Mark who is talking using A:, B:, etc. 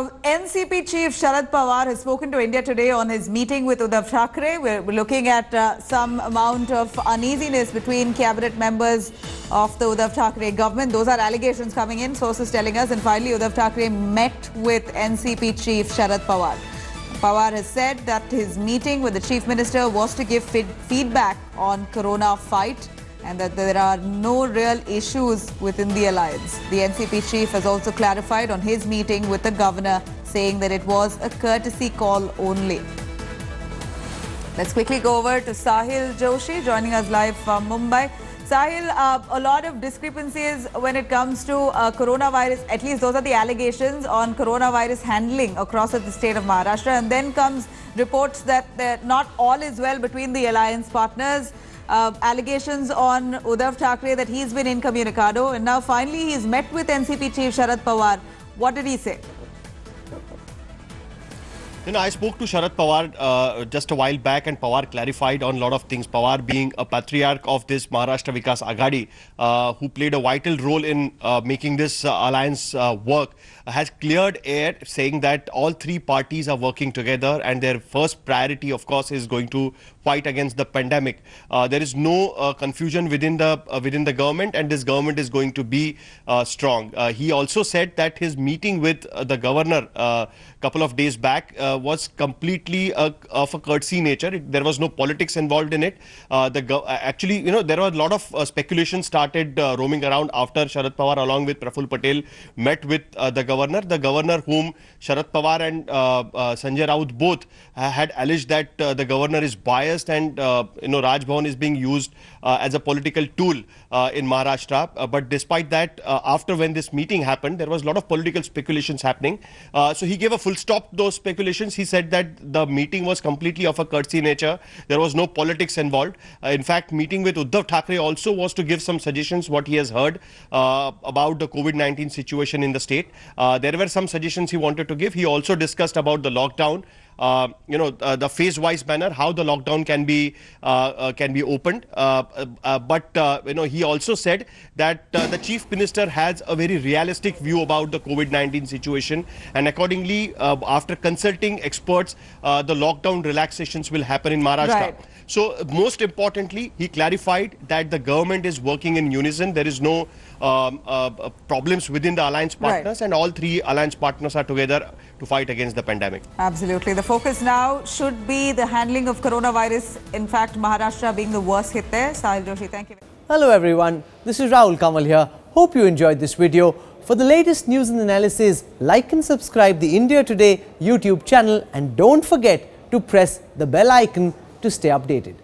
A: Now, NCP chief Sharad Pawar has spoken to India Today on his meeting with Uddhav Thackeray. We're looking at some amount of uneasiness between cabinet members of the Uddhav Thackeray government. Those are allegations coming in, sources telling us. And finally, Uddhav Thackeray met with NCP chief Sharad Pawar. Pawar has said that his meeting with the chief minister was to give feedback on corona fight, and that there are no real issues within the alliance. The NCP chief has also clarified on his meeting with the governor, saying that it was a courtesy call only. Let's quickly go over to Sahil Joshi, joining us live from Mumbai. Sahil, a lot of discrepancies when it comes to coronavirus, at least those are the allegations on coronavirus handling across the state of Maharashtra. And then comes reports that not all is well between the alliance partners. Allegations on Uddhav Thackeray that he's been incommunicado, and now finally he's met with NCP chief Sharad Pawar. What did he say?
B: I spoke to Sharad Pawar just a while back, and Pawar clarified on a lot of things. Pawar, being a patriarch of this Maharashtra Vikas Aghadi, who played a vital role in making this alliance work, has cleared air, saying that all three parties are working together, and their first priority, of course, is going to fight against the pandemic. There is no confusion within the government, and this government is going to be strong. He also said that his meeting with the governor a couple of days back was completely of a courtesy nature. There was no politics involved in it. Actually, there were a lot of speculation started roaming around after Sharad Pawar, along with Praful Patel, met with the governor. The governor, whom Sharad Pawar and Sanjay Raut both had alleged that the governor is biased, and Raj Bhavan is being used as a political tool in Maharashtra. But despite that, after when this meeting happened, there was a lot of political speculations happening. So he gave a full stop to those speculations. He said that the meeting was completely of a courtesy nature. There was no politics involved. In fact, meeting with Uddhav Thackeray also was to give some suggestions what he has heard about the COVID-19 situation in the state. There were some suggestions he wanted to give. He also discussed about the lockdown. The phase-wise manner, how the lockdown can be opened. But he also said that the chief minister has a very realistic view about the COVID-19 situation, and accordingly, after consulting experts, the lockdown relaxations will happen in Maharashtra.
A: Right.
B: So most importantly, he clarified that the government is working in unison. There is no problems within the alliance partners, right, and all three alliance partners are together to fight against the pandemic.
A: Absolutely. The focus now should be the handling of coronavirus. In fact, Maharashtra being the worst hit there. Sahil Joshi, thank you.
C: Hello everyone, this is Rahul Kamal here. Hope you enjoyed this video. For the latest news and analysis, like and subscribe the India Today YouTube channel, and don't forget to press the bell icon to stay updated.